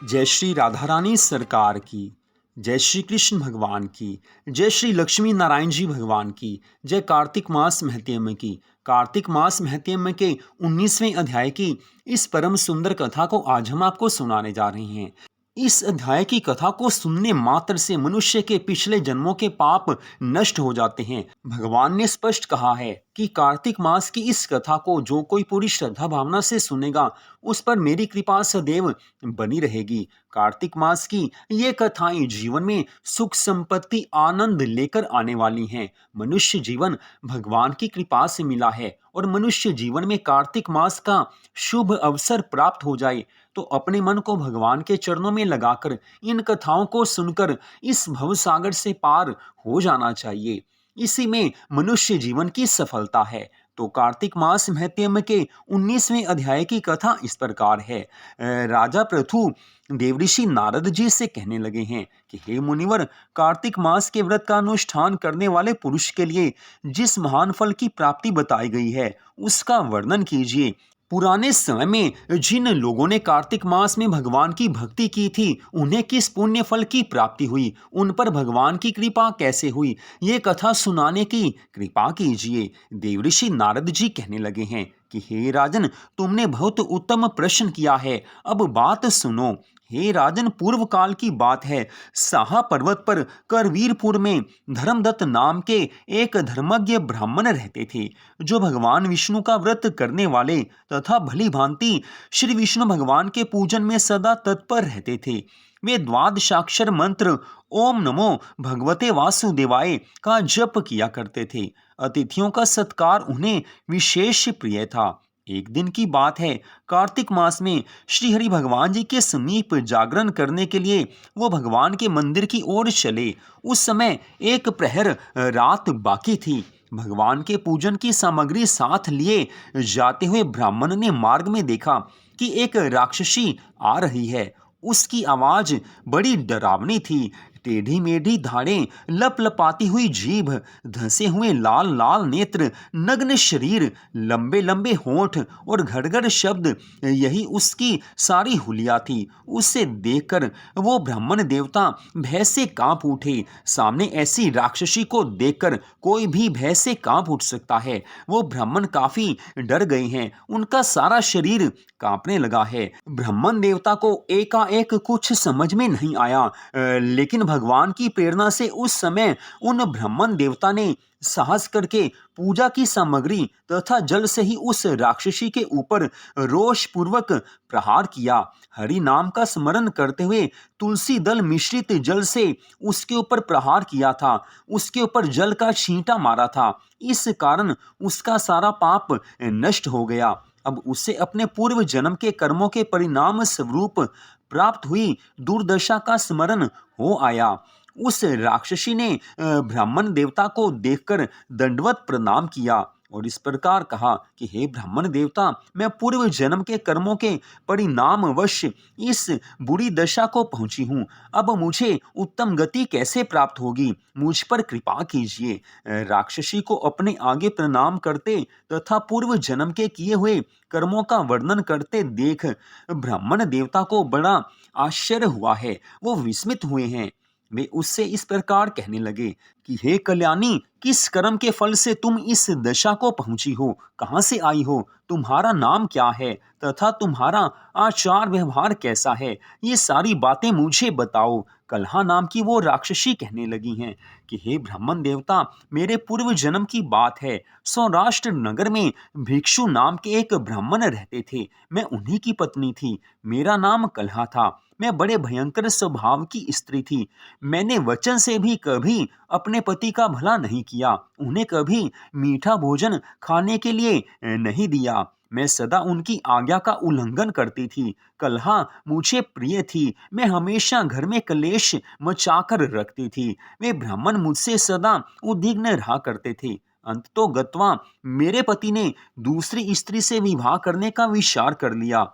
जय श्री राधा रानी सरकार की, जय श्री कृष्ण भगवान की, जय श्री लक्ष्मी नारायण जी भगवान की, जय कार्तिक मास महत्म की। कार्तिक मास महत्म के 19वें अध्याय की इस परम सुंदर कथा को आज हम आपको सुनाने जा रहे हैं। इस अध्याय की कथा को सुनने मात्र से मनुष्य के पिछले जन्मों के पाप नष्ट हो जाते हैं। भगवान ने स्पष्ट कहा है कि कार्तिक मास की इस कथा को जो कोई पूरी श्रद्धा भावना से सुनेगा उस पर मेरी कृपा सदैव बनी रहेगी। कार्तिक मास की ये कथाएं जीवन में सुख संपत्ति आनंद लेकर आने वाली हैं। मनुष्य जीवन भगवान की कृपा से मिला है और मनुष्य जीवन में कार्तिक मास का शुभ अवसर प्राप्त हो जाए तो अपने मन को भगवान के चरणों में लगाकर इन कथाओं को सुनकर इस भवसागर से पार हो जाना चाहिए। इसी में मनुष्य जीवन की सफलता है। तो कार्तिक मास महत्म के 19वें अध्याय की कथा इस प्रकार है। राजा पृथु देवऋषि नारद जी से कहने लगे हैं कि हे मुनिवर, कार्तिक मास के व्रत का अनुष्ठान करने वाले पुरुष के लिए जिस महान फल की प्राप्ति बताई गई है उसका वर्णन कीजिए। पुराने समय में जिन लोगों ने कार्तिक मास में भगवान की भक्ति की थी उन्हें किस पुण्य फल की प्राप्ति हुई, उन पर भगवान की कृपा कैसे हुई, ये कथा सुनाने की कृपा कीजिए। देवऋषि नारद जी कहने लगे हैं कि हे राजन, तुमने बहुत उत्तम प्रश्न किया है, अब बात सुनो। हे राजन, पूर्व काल की बात है। साहा पर्वत पर करवीरपुर में धर्मदत्त नाम के एक धर्मज्ञ ब्राह्मण रहते थे, जो भगवान विष्णु का व्रत करने वाले तथा भली भांति श्री विष्णु भगवान के पूजन में सदा तत्पर रहते थे। वे द्वादशाक्षर मंत्र ओम नमो भगवते वासुदेवाय का जप किया करते थे। अतिथियों का सत्कार उन्हें विशेष प्रिय था। एक दिन की बात है, कार्तिक मास में श्री हरि भगवान जी के समीप जागरण करने के लिए वो भगवान के मंदिर की ओर चले। उस समय एक प्रहर रात बाकी थी। भगवान के पूजन की सामग्री साथ लिए जाते हुए ब्राह्मण ने मार्ग में देखा कि एक राक्षसी आ रही है। उसकी आवाज बड़ी डरावनी थी। टेढ़ी मेढ़ी धाड़ें, लपलपाती हुई जीभ, धंसे हुए लाल लाल नेत्र, नग्न शरीर, लंबे लंबे होंठ और घड़घड़ शब्द, यही उसकी सारी हुलिया थी। उसे देखकर वो ब्राह्मण देवता भय से कांप उठे। सामने ऐसी राक्षसी को देखकर कोई भी भय से कांप उठ सकता है। वो ब्राह्मण काफी डर गए हैं, उनका सारा शरीर कांपने लगा है। ब्राह्मण देवता को एकाएक कुछ समझ में नहीं आया, लेकिन भगवान की प्रेरणा से उस समय उन ब्राह्मण देवता ने साहस करके पूजा की सामग्री तथा जल से ही उस राक्षसी के ऊपर रोष पूर्वक प्रहार किया। हरि नाम का स्मरण करते हुए तुलसी दल मिश्रित जल से उसके ऊपर प्रहार किया था। उसके ऊपर जल का छींटा मारा था। इस कारण उसका सारा पाप नष्ट हो गया। अब उसे अपने पूर्व जन्म के कर्मों के परिणाम स्वरूप प्राप्त हुई दुर्दशा का स्मरण हो आया। उस राक्षसी ने ब्राह्मण देवता को देखकर दंडवत प्रणाम किया और इस प्रकार कहा कि हे ब्राह्मण देवता, मैं पूर्व जन्म के कर्मों के परिणामवश इस बुरी दशा को पहुंची हूँ। अब मुझे उत्तम गति कैसे प्राप्त होगी, मुझ पर कृपा कीजिए। राक्षसी को अपने आगे प्रणाम करते तथा पूर्व जन्म के किए हुए कर्मों का वर्णन करते देख ब्राह्मण देवता को बड़ा आश्चर्य हुआ है। वो विस्मित हुए हैं। वे उससे इस प्रकार कहने लगे कि हे कल्याणी, किस कर्म के फल से तुम इस दशा को पहुंची हो, कहां से आई हो, तुम्हारा नाम क्या है तथा तुम्हारा आचार व्यवहार कैसा है, ये सारी बातें मुझे बताओ। कलहा नाम की वो राक्षसी कहने लगी हैं कि हे ब्राह्मण देवता, मेरे पूर्व जन्म की बात है। सौराष्ट्र नगर में भिक्षु नाम के एक ब्राह्मण रहते थे। मैं उन्हीं की पत्नी थी। मेरा नाम कलहा था। मैं बड़े भयंकर स्वभाव की स्त्री थी। मैंने वचन से भी कभी अपने पति का भला नहीं किया, उन्हें कभी मीठा भोजन खाने के लिए नहीं दिया। मैं सदा उनकी आज्ञा का उल्लंघन करती थी। कलहा मुझे प्रिय थी। मैं हमेशा घर में कलेश मचाकर रखती थी। वे ब्राह्मण मुझसे सदा उद्विग्न रहा करते थे। अंततो गत्वा मेरे पति ने दूसरी स्त्री से विवाह करने का विचार कर लिया।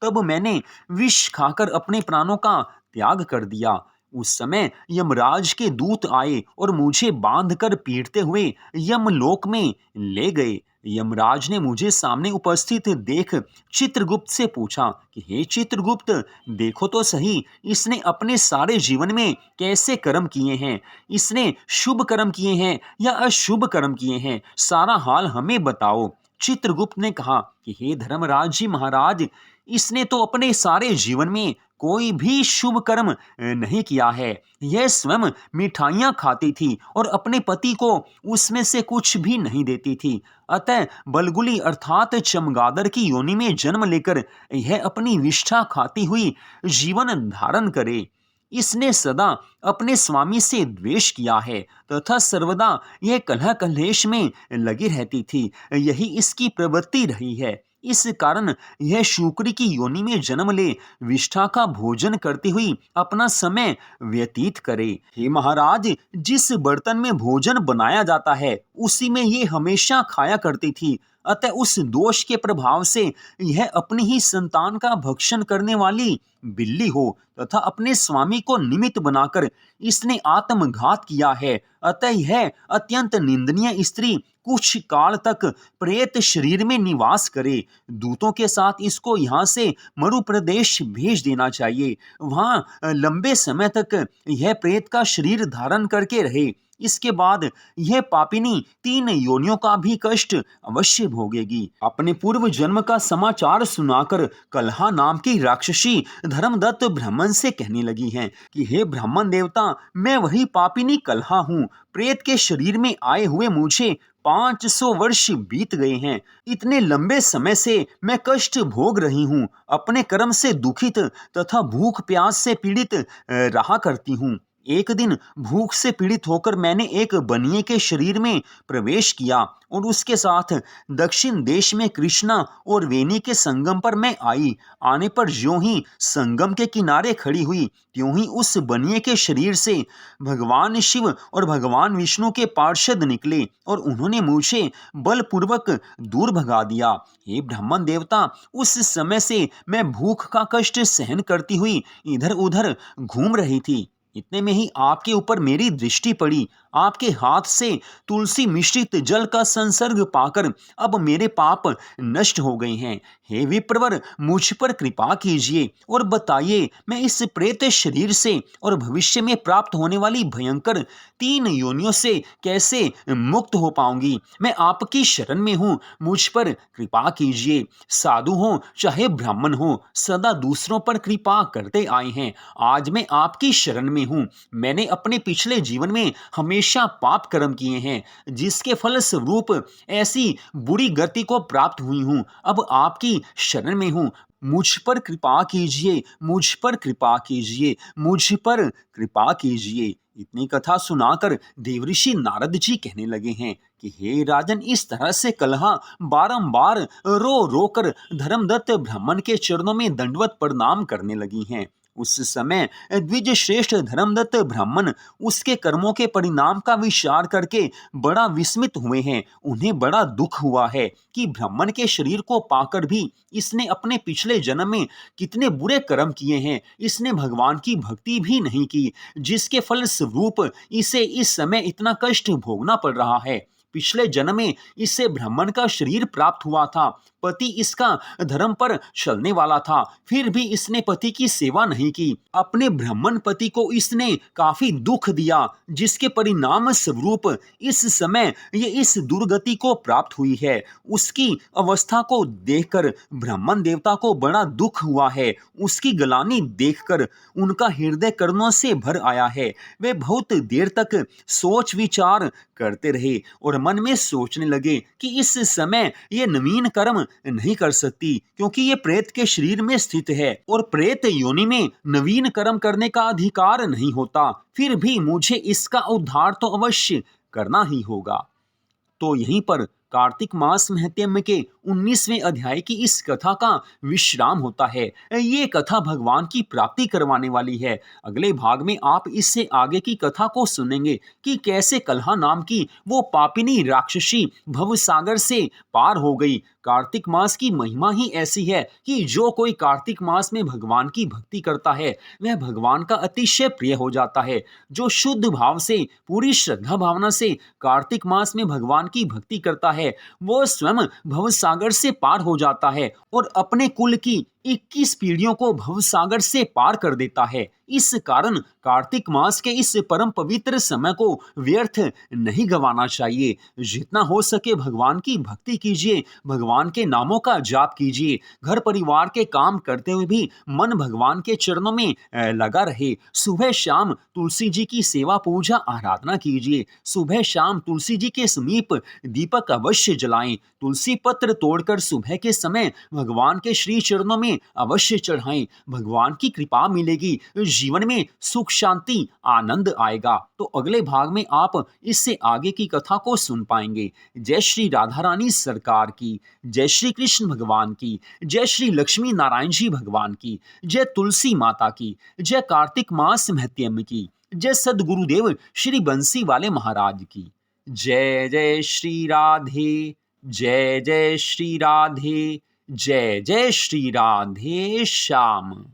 तब मैंने विष खाकर अपने प्राणों का त्याग कर दिया। उस समय यमराज के दूत आए और मुझे बांधकर पीटते हुए यमलोक में ले गए। यमराज ने मुझे सामने उपस्थित देख चित्रगुप्त से पूछा कि हे चित्रगुप्त, देखो तो सही, इसने अपने सारे जीवन में कैसे कर्म किए हैं। इसने शुभ कर्म किए हैं या अशुभ कर्म किए हैं, सारा हाल हमें बताओ। चित्रगुप्त ने कहा कि हे धर्मराज जी महाराज, इसने तो अपने सारे जीवन में कोई भी शुभ कर्म नहीं किया है। यह स्वयं मिठाइयां खाती थी और अपने पति को उसमें से कुछ भी नहीं देती थी। अतः बलगुली अर्थात चमगादड़ की योनि में जन्म लेकर यह अपनी विष्ठा खाती हुई जीवन धारण करे। इसने सदा अपने स्वामी से द्वेष किया है तथा सर्वदा यह कलह कलेश में लगी रहती थी। यही इसकी प्रवृत्ति रही है। इस कारण यह शुक्र की योनि में जन्म ले विष्ठा का भोजन करती हुई अपना समय व्यतीत करे। हे महाराज, जिस बर्तन में भोजन बनाया जाता है उसी में ये हमेशा खाया करती थी। अतः उस दोष के प्रभाव से यह अपनी ही संतान का भक्षण करने वाली बिल्ली हो तथा अपने स्वामी को निमित्त बनाकर इसने आत्मघात किया है। अतः यह अत्यंत निंदनीय स्त्री कुछ काल तक प्रेत शरीर में निवास करे। दूतों के साथ इसको यहाँ से मरु प्रदेश भेज देना चाहिए। वहाँ लंबे समय तक यह प्रेत का शरीर धारण करके रहे। इसके बाद यह पापिनी 3 योनियों का भी कष्ट अवश्य भोगेगी। अपने पूर्व जन्म का समाचार सुनाकर कलहा नाम की राक्षसी धर्मदत्त ब्राह्मण से कहने लगी हैं कि हे ब्राह्मण देवता, मैं वही पापिनी कलहा हूँ। प्रेत के शरीर में आए हुए मुझे 500 वर्ष बीत गए हैं। इतने लंबे समय से मैं कष्ट भोग रही हूँ। अपने कर्म से दुखित तथा भूख प्यास से पीड़ित रहा करती हूँ। एक दिन भूख से पीड़ित होकर मैंने एक बनिए के शरीर में प्रवेश किया और उसके साथ दक्षिण देश में कृष्णा और वेणी के संगम पर मैं आई। आने पर ज्यों ही संगम के किनारे खड़ी हुई, त्यों ही उस बनिए के शरीर से भगवान शिव और भगवान विष्णु के पार्षद निकले और उन्होंने मुझे बलपूर्वक दूर भगा दिया। हे ब्राह्मण देवता, उस समय से मैं भूख का कष्ट सहन करती हुई इधर उधर घूम रही थी। इतने में ही आपके ऊपर मेरी दृष्टि पड़ी। आपके हाथ से तुलसी मिश्रित जल का संसर्ग पाकर अब मेरे पाप नष्ट हो गए हैं। हे विप्रवर, मुझ पर कृपा कीजिए और बताइए मैं इस प्रेत शरीर से और भविष्य में प्राप्त होने वाली भयंकर 3 योनियों से कैसे मुक्त हो पाऊंगी। मैं आपकी शरण में हूँ, मुझ पर कृपा कीजिए। साधु हो चाहे ब्राह्मण हो, सदा दूसरों पर कृपा करते आए हैं। आज मैं आपकी शरण में हूँ। मैंने अपने पिछले जीवन में हमेशा पाप कर्म किए हैं, जिसके फल स्वरूप ऐसी बुरी गति को प्राप्त हुई हूँ। अब आपकी शरण में हूँ, मुझ पर कृपा कीजिए, मुझ पर कृपा कीजिए, मुझ पर कृपा कीजिए। इतनी कथा सुनाकर देवऋषि नारद जी कहने लगे हैं कि हे राजन, इस तरह से कलहा बारंबार रो रो कर धर्मदत्त ब्राह्मण के चरणों में दंडवत प्रणाम करने लगी हैं। उस समय द्विज श्रेष्ठ धर्मदत्त ब्राह्मण उसके कर्मों के परिणाम का विचार करके बड़ा विस्मित हुए हैं। उन्हें बड़ा दुख हुआ है कि ब्राह्मण के शरीर को पाकर भी इसने अपने पिछले जन्म में कितने बुरे कर्म किए हैं। इसने भगवान की भक्ति भी नहीं की, जिसके फल स्वरूप इसे इस समय इतना कष्ट भोगना पड़ रहा है। पिछले जन्म में इससे ब्राह्मण का शरीर प्राप्त हुआ था। पति इसका धर्म पर चलने वाला था, फिर भी इसने पति की सेवा नहीं की। अपने ब्राह्मण पति को इसने काफी दुख दिया, जिसके परिणाम स्वरूप इस समय ये इस दुर्गति को प्राप्त हुई है। उसकी अवस्था को देखकर ब्राह्मण देवता को बड़ा दुख हुआ है। उसकी गलानी देखकर उनका हृदय करुणा से भर आया है। वे बहुत देर तक सोच विचार करते रहे और मन में सोचने लगे कि इस समय ये नवीन कर्म नहीं कर सकती, क्योंकि ये प्रेत के शरीर में स्थित है और प्रेत योनि में नवीन कर्म करने का अधिकार नहीं होता। फिर भी मुझे इसका उद्धार तो अवश्य करना ही होगा। तो यहीं पर कार्तिक मास महत्म्य के 19वें अध्याय की इस कथा का विश्राम होता है। ये कथा भगवान की प्राप्ति करवाने वाली है। अगले भाग में आप इससे आगे की कथा को सुनेंगे कि कैसे कलहा नाम की वो पापिनी राक्षसी भवसागर से पार हो गई, कार्तिक मास की महिमा ही ऐसी है कि जो कोई कार्तिक मास में भगवान की भक्ति करता है वह भगवान का अतिशय प्रिय हो जाता है। जो शुद्ध भाव से, पूरी श्रद्धा भावना से कार्तिक मास में भगवान की भक्ति करता है वो स्वयं भवसागर से पार हो जाता है और अपने कुल की 21 पीढ़ियों को भवसागर से पार कर देता है। इस कारण कार्तिक मास के इस परम पवित्र समय को व्यर्थ नहीं गंवाना चाहिए। जितना हो सके भगवान की भक्ति कीजिए, भगवान के नामों का जाप कीजिए। घर परिवार के काम करते हुए भी मन भगवान के चरणों में लगा रहे। सुबह शाम तुलसी जी की सेवा पूजा आराधना कीजिए। सुबह शाम तुलसी जी के समीप दीपक अवश्य जलाएं। तुलसी पत्र तोड़कर सुबह के समय भगवान के श्री चरणों में अवश्य चढ़ाएं। भगवान की कृपा मिलेगी, जीवन में सुख शांति आनंद आएगा। तो अगले भाग में आप इससे आगे की कथा को सुन पाएंगे। जय श्री राधा रानी सरकार की, जय श्री कृष्ण भगवान की, जय श्री लक्ष्मी नारायण जी भगवान की, जय तुलसी माता की, जय कार्तिक मास महत्यम की, जय सदगुरुदेव श्री बंसी वाले महाराज की। जय जय श्री राधे, जय जय श्री राधे, जय जय श्री राधे श्याम।